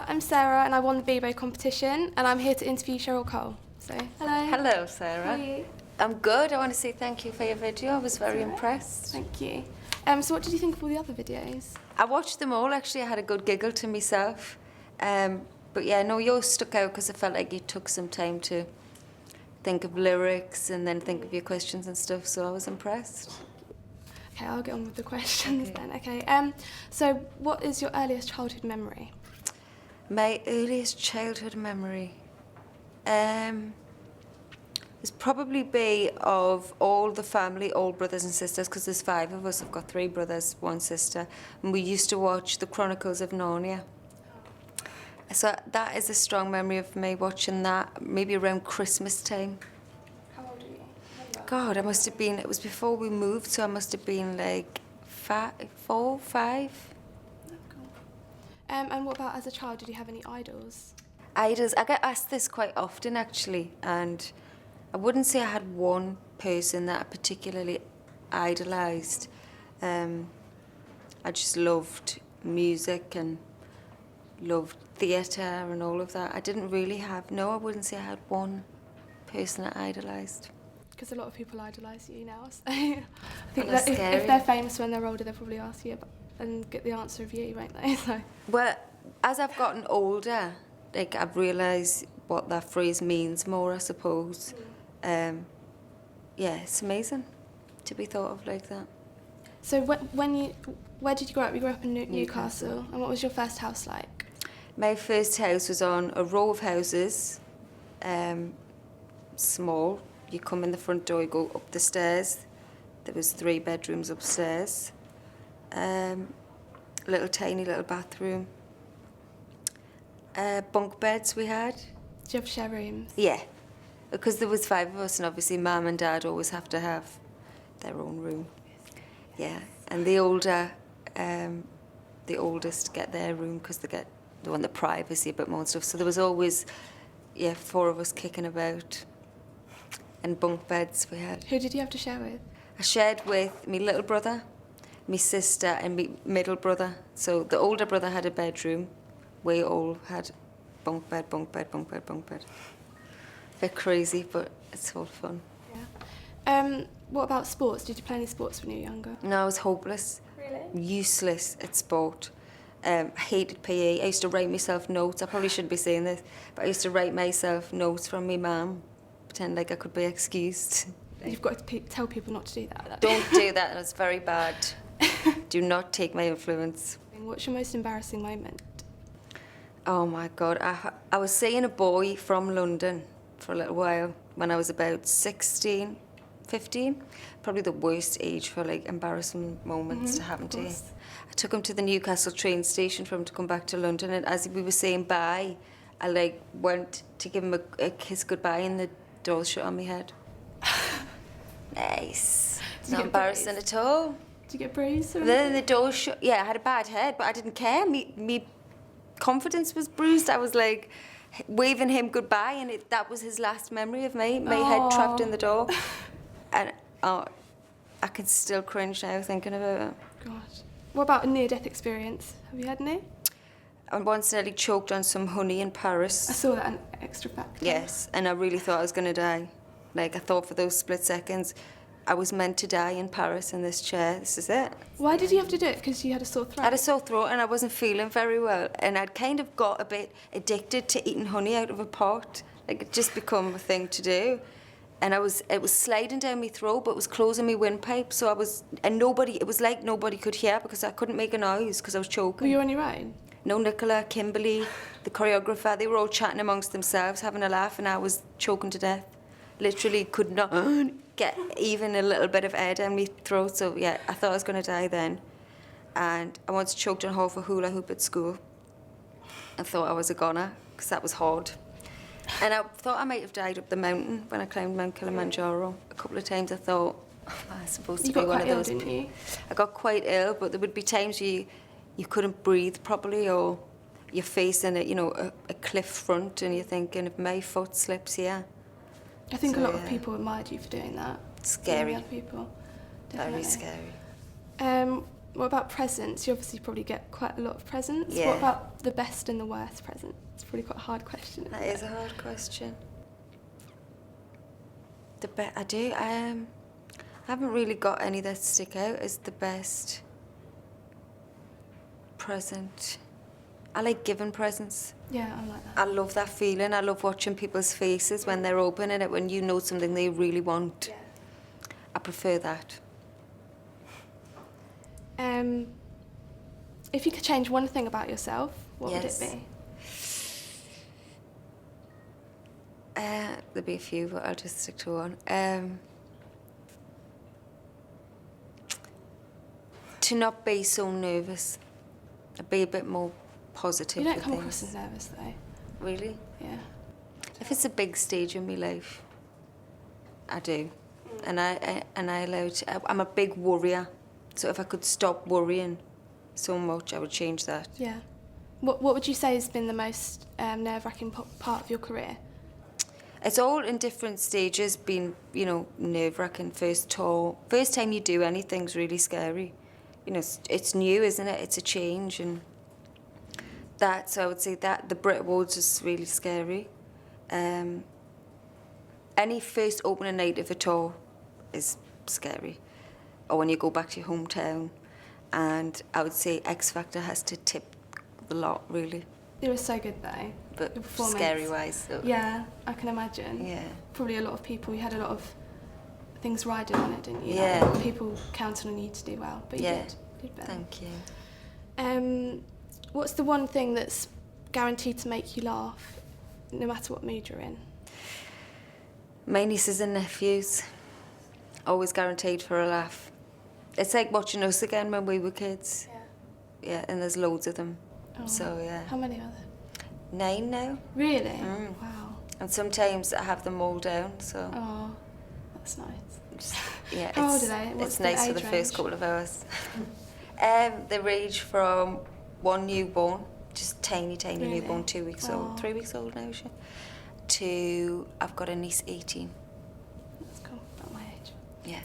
I'm Sarah and I won the Bebo competition and I'm here to interview Cheryl Cole. So, hello. Hello, Sarah. How are you? I'm good. I want to say thank you for your video. I was very impressed. Thank you. So what did you think of all the other videos? I watched them all, actually. I had a good giggle to myself. But yeah, no, yours stuck out because I felt like you took some time to think of lyrics and then think of your questions and stuff, so I was impressed. Okay, I'll get on with the questions then. Okay. So what is your earliest childhood memory? My earliest childhood memory? There's probably be of all the family, all brothers and sisters, because there's 5 of us. I've got 3 brothers, 1 sister, and we used to watch The Chronicles of Narnia. So that is a strong memory of me watching that, maybe around Christmas time. How old are you? God, I must have been, it was before we moved, so I must have been like 4, 5. And what about as a child, did you have any idols? Idols, I get asked this quite often actually, and I wouldn't say I had one person that I particularly idolised. I just loved music and loved theatre and all of that. I didn't really have, no, I wouldn't say I had one person that I idolised. Because a lot of people idolise you now, so I think That's that scary. if they're famous when they're older, they'll probably ask you about, and get the answer of you, won't they? So. Well, as I've gotten older, like I've realised what that phrase means more, I suppose. Yeah, it's amazing to be thought of like that. So where did you grow up? You grew up in Newcastle. And what was your first house like? My first house was on a row of houses, small. You come in the front door, you go up the stairs. There was 3 bedrooms upstairs. Tiny little bathroom. Bunk beds we had. Did you have share rooms? Yeah, because there was 5 of us, and obviously Mum and Dad always have to have their own room. Yeah, and the oldest get their room because they want the privacy a bit more and stuff. So there was always, 4 of us kicking about, and bunk beds we had. Who did you have to share with? I shared with my little brother, my sister, and my middle brother. So the older brother had a bedroom. We all had bunk bed, bunk bed, bunk bed, bunk bed. A bit crazy, but it's all fun. Yeah. What about sports? Did you play any sports when you were younger? No, I was hopeless. Really? Useless at sport. I hated PE. I used to write myself notes. I probably shouldn't be saying this, but I used to write myself notes from my mum, pretend like I could be excused. You've got to tell people not to do that. Don't do that, that's very bad. Do not take my influence. What's your most embarrassing moment? Oh my God, I was seeing a boy from London for a little while when I was about 16, 15. Probably the worst age for like embarrassing moments to happen to you. I took him to the Newcastle train station for him to come back to London, and as we were saying bye, I like went to give him a kiss goodbye and the door shut on my head. Nice. It's not embarrassing at all. Did you get bruised? Or The door shut. Yeah, I had a bad head, but I didn't care. Me confidence was bruised. I was like waving him goodbye, and that was his last memory of me. My head trapped in the door, and I can still cringe now thinking about it. Gosh. What about a near-death experience? Have you had any? I once nearly choked on some honey in Paris. I saw that on Extra Factor. Yes, and I really thought I was going to die. Like, I thought for those split seconds, I was meant to die in Paris in this chair. This is it. Why did you have to do it? Because you had a sore throat? I had a sore throat and I wasn't feeling very well. And I'd kind of got a bit addicted to eating honey out of a pot. Like, it just become a thing to do. And it was sliding down my throat, but it was closing my windpipe. So it was like nobody could hear because I couldn't make a noise because I was choking. Were you on your own? No, Nicola, Kimberly, the choreographer, they were all chatting amongst themselves, having a laugh, and I was choking to death. Literally could not get even a little bit of air down my throat. So yeah, I thought I was going to die then. And I once choked on half a hula hoop at school. I thought I was a goner because that was hard. And I thought I might have died up the mountain when I climbed Mount Kilimanjaro. A couple of times I thought, I was supposed to be one of those. You got quite ill, didn't you? I got quite ill, but there would be times you couldn't breathe properly, or you're facing a cliff front and you're thinking, if my foot slips here. I think a lot of people admired you for doing that. Scary. Young people. Definitely. Very scary. What about presents? You obviously probably get quite a lot of presents. Yeah. What about the best and the worst present? It's probably quite a hard question. That is a hard question. I do. I haven't really got any that stick out as the best present. I like giving presents. Yeah, I like that. I love that feeling. I love watching people's faces when they're opening it, when you know something they really want. Yeah. I prefer that. If you could change one thing about yourself, what Yes. would it be? There'll be a few, but I'll just stick to one. To not be so nervous. Be a bit more positive. You don't with come things. across as nervous though. Really? Yeah. If it's a big stage in my life, I do. And I allow it. I'm a big worrier. So if I could stop worrying so much, I would change that. Yeah. What would you say has been the most nerve-wracking part of your career? It's all in different stages, been, nerve-wracking. First tour, first time you do anything's really scary. It's new, isn't it? It's a change, and so I would say that the Brit Awards is really scary. Any first opening night of a tour is scary, or when you go back to your hometown, and I would say X Factor has to tip the lot, really. It was so good though. But Your performance. scary-wise, so. Yeah, I can imagine. Yeah. Probably a lot of people. You had a lot of things riding on it, didn't you? Yeah. Like, people counting on you to do well, but you Yeah. did better. Thank you. What's the one thing that's guaranteed to make you laugh, no matter what mood you're in? My nieces and nephews, always guaranteed for a laugh. It's like watching us again when we were kids. Yeah, and there's loads of them. Oh. So, yeah. How many are there? 9 now. Really? Mm. Wow. And sometimes I have them all down, so. Oh, that's nice. Yeah, How old are they? What's it's the nice for age the first range? couple of hours. They range from one newborn, just tiny Really? newborn, 2 weeks Oh. old, 3 weeks old now, is she? To, I've got a niece 18. That's cool. Not my age. Yeah.